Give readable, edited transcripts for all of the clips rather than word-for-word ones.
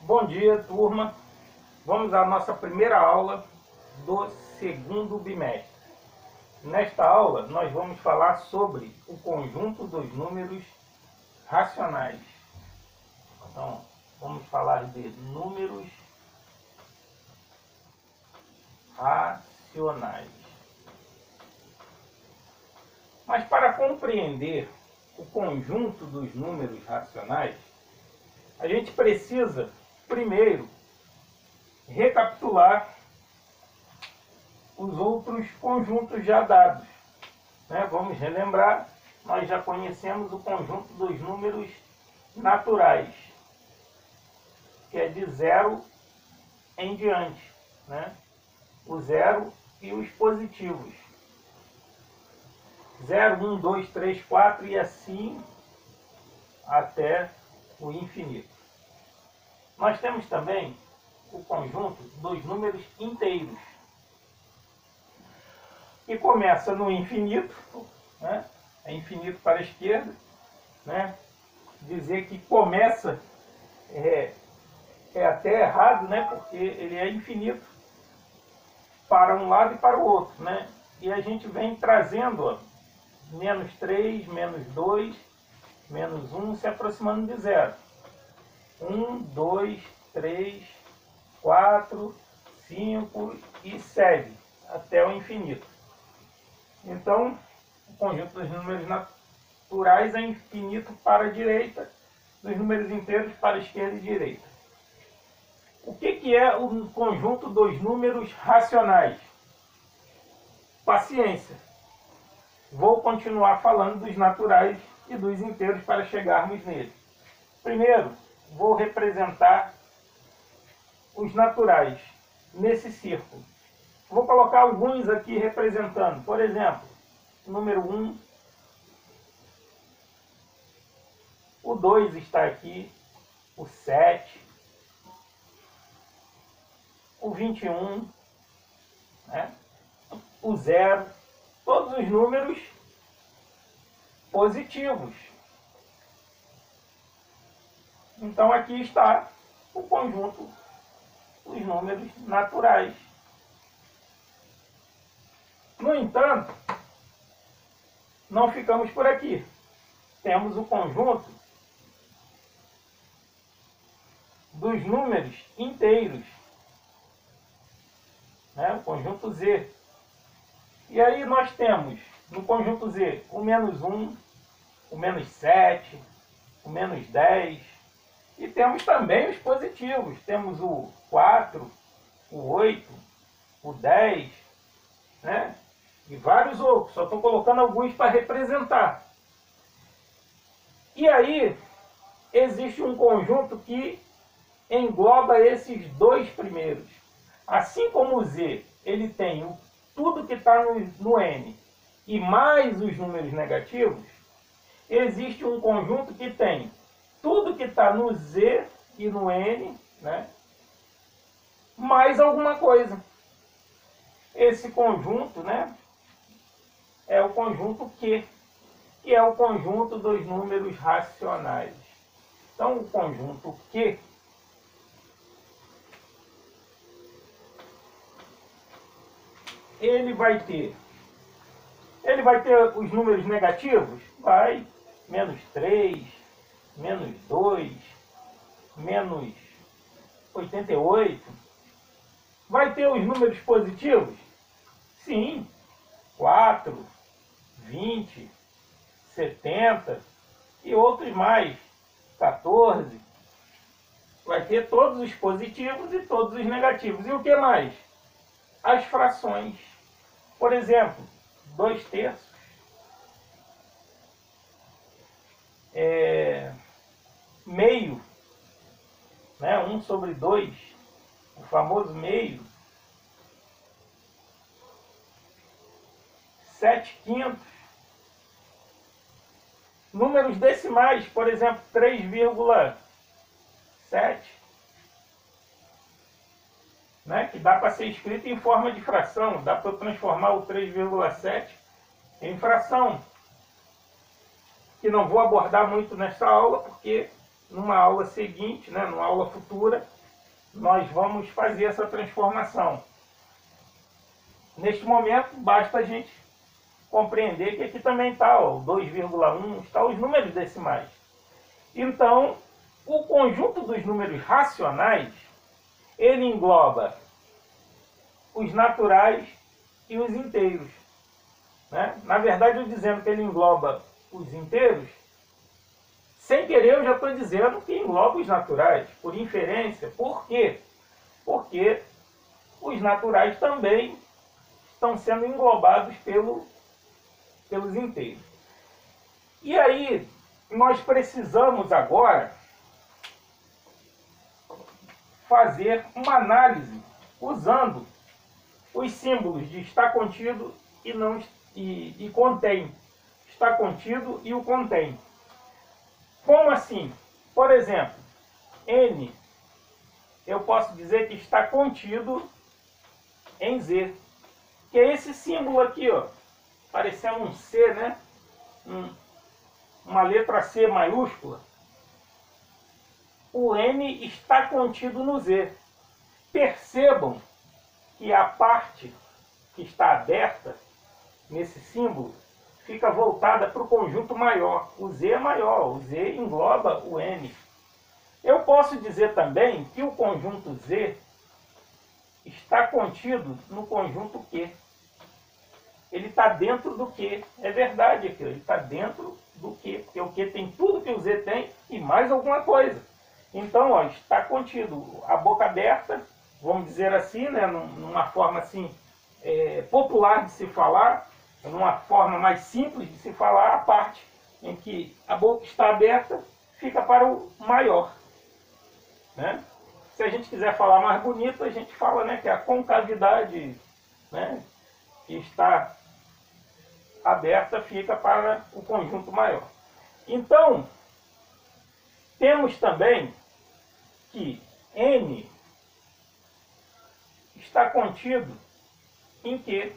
Bom dia, turma. Vamos à nossa primeira aula do segundo bimestre. Nesta aula, nós vamos falar sobre o conjunto dos números racionais. Então, vamos falar de números racionais. Mas para compreender o conjunto dos números racionais, a gente precisa, primeiro, recapitular os outros conjuntos já dados. Vamos relembrar, nós já conhecemos o conjunto dos números naturais, que é de 0 em diante, o 0 e os positivos. 0, 1, 2, 3, 4 e assim até o infinito. Nós temos também o conjunto dos números inteiros, que começa no infinito, é infinito para a esquerda, dizer que começa é até errado, porque ele é infinito para um lado e para o outro, e a gente vem trazendo menos 3, menos 2, menos 1, se aproximando de 0. 1, 2, 3, 4, 5 e segue até o infinito. Então, o conjunto dos números naturais é infinito para a direita, dos números inteiros para a esquerda e direita. O que é o conjunto dos números racionais? Paciência. Vou continuar falando dos naturais e dos inteiros para chegarmos nele. Primeiro, vou representar os naturais nesse círculo. Vou colocar alguns aqui representando. Por exemplo, o número 1, o 2 está aqui, o 7, o 21, o 0, todos os números positivos. Então aqui está o conjunto dos números naturais. No entanto, não ficamos por aqui. Temos o conjunto dos números inteiros, o conjunto Z. E aí nós temos no conjunto Z o menos 1, o menos 7, o menos 10, e temos também os positivos. Temos o 4, o 8, o 10, e vários outros. Só estou colocando alguns para representar. E aí existe um conjunto que engloba esses dois primeiros. Assim como o Z, ele tem tudo que está no N e mais os números negativos, existe um conjunto que tem tudo que está no Z e no N, mais alguma coisa. Esse conjunto, é o conjunto Q, que é o conjunto dos números racionais. Então, o conjunto Q ele vai ter os números negativos? Vai. Menos 3, menos 2, menos 88. Vai ter os números positivos? Sim. 4, 20, 70 e outros mais. 14. Vai ter todos os positivos e todos os negativos. E o que mais? As frações. Por exemplo, 2/3, meio, 1/2, o famoso meio, 7/5. Números decimais, por exemplo, 3,7, que dá para ser escrito em forma de fração. Dá para eu transformar o 3,7 em fração, que não vou abordar muito nesta aula, porque numa aula seguinte, numa aula futura, nós vamos fazer essa transformação. Neste momento, basta a gente compreender que aqui também está o 2,1, está os números decimais. Então, o conjunto dos números racionais, ele engloba os naturais e os inteiros. Né? Na verdade, eu dizendo que ele engloba os inteiros, sem querer eu já estou dizendo que engloba os naturais, por inferência. Por quê? Porque os naturais também estão sendo englobados pelos inteiros. E aí, nós precisamos agora fazer uma análise usando os símbolos de está contido e não e contém. Está contido e o contém. Como assim? Por exemplo, N, eu posso dizer que está contido em Z, que é esse símbolo aqui, ó, parecendo um C, né? Uma letra C maiúscula. O N está contido no Z. Percebam que a parte que está aberta nesse símbolo fica voltada para o conjunto maior. O Z é maior, o Z engloba o N. Eu posso dizer também que o conjunto Z está contido no conjunto Q. Ele está dentro do Q. É verdade aquilo, ele está dentro do Q, porque o Q tem tudo que o Z tem e mais alguma coisa. Então, ó, está contido. A boca aberta, vamos dizer assim, né, numa forma assim, popular de se falar, numa forma mais simples de se falar, a parte em que a boca está aberta fica para o maior. Né? Se a gente quiser falar mais bonito, a gente fala, né, que é a concavidade, né, que está aberta fica para o conjunto maior. Então, temos também que N está contido em Q.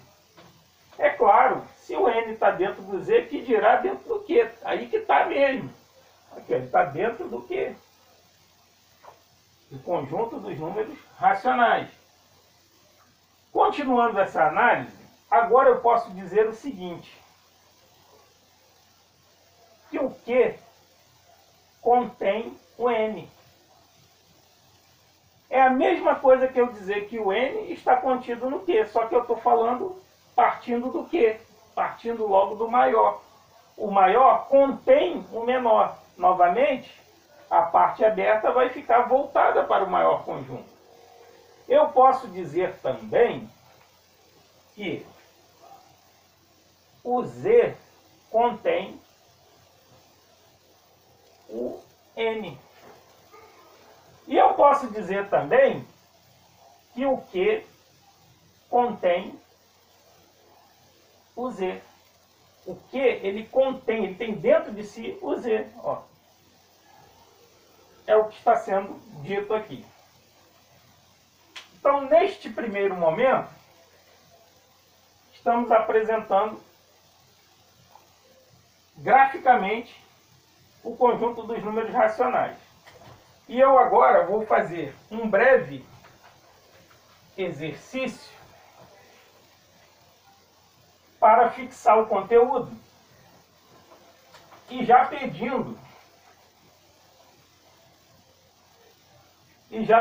É claro, se o N está dentro do Z, que dirá dentro do Q? Aí que está mesmo. Aqui, ele está dentro do Q. O conjunto dos números racionais. Continuando essa análise, agora eu posso dizer o seguinte, que o Q contém o N. É a mesma coisa que eu dizer que o N está contido no Q, só que eu estou falando partindo do Q, partindo logo do maior. O maior contém o menor. Novamente, a parte aberta vai ficar voltada para o maior conjunto. Eu posso dizer também que o Z contém o N. E eu posso dizer também que o Q contém o Z. O Q, ele contém, ele tem dentro de si o Z. Ó. É o que está sendo dito aqui. Então, neste primeiro momento, estamos apresentando graficamente o conjunto dos números racionais. E eu agora vou fazer um breve exercício para fixar o conteúdo e já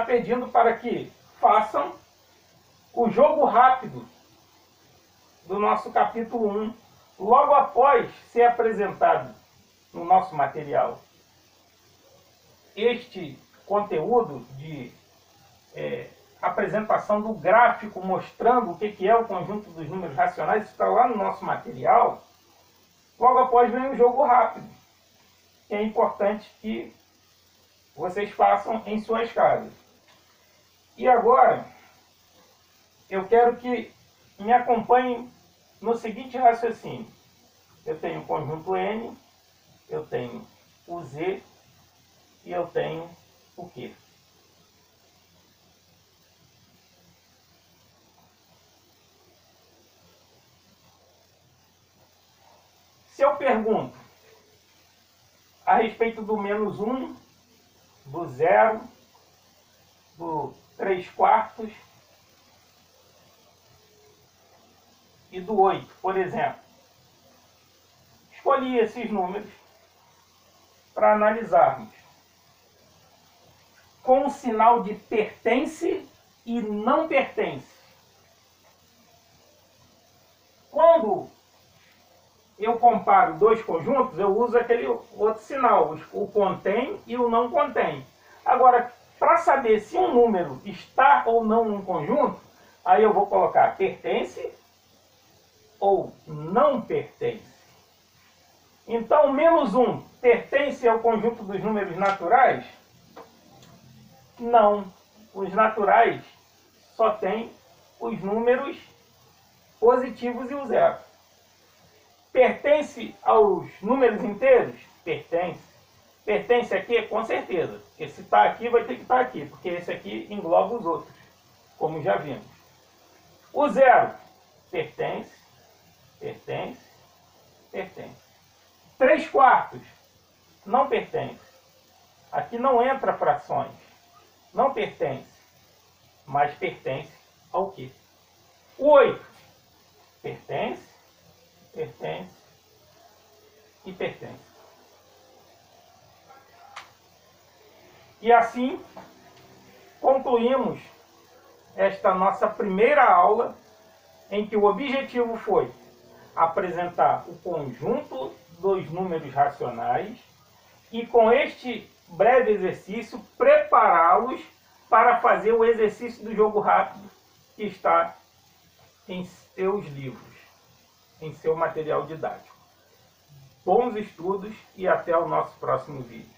pedindo para que façam o jogo rápido do nosso capítulo 1, logo após ser apresentado no nosso material. Este conteúdo de apresentação do gráfico mostrando o que é o conjunto dos números racionais está lá no nosso material. Logo após vem o jogo rápido, que é importante que vocês façam em suas casas. E agora, eu quero que me acompanhem no seguinte raciocínio. Eu tenho o conjunto N, eu tenho o Z e eu tenho o Q. Se eu pergunto a respeito do -1, do 0, do 3/4 e do 8, por exemplo. Escolhi esses números para analisarmos com o sinal de pertence e não pertence. Quando eu comparo dois conjuntos, eu uso aquele outro sinal, o contém e o não contém. Agora, para saber se um número está ou não num conjunto, aí eu vou colocar pertence ou não pertence. Então, -1 pertence ao conjunto dos números naturais? Não. Os naturais só têm os números positivos e o zero. Pertence aos números inteiros? Pertence. Pertence aqui? Com certeza. Porque se está aqui, vai ter que estar aqui. Porque esse aqui engloba os outros, como já vimos. O zero? Pertence. Pertence. Pertence. 3/4? Não pertence. Aqui não entra frações. Não pertence. Mas pertence ao quê? O 8? Pertence. Pertence e pertence. E assim concluímos esta nossa primeira aula, em que o objetivo foi apresentar o conjunto dos números racionais e, com este breve exercício, prepará-los para fazer o exercício do jogo rápido que está em seus livros, em seu material didático. Bons estudos e até o nosso próximo vídeo.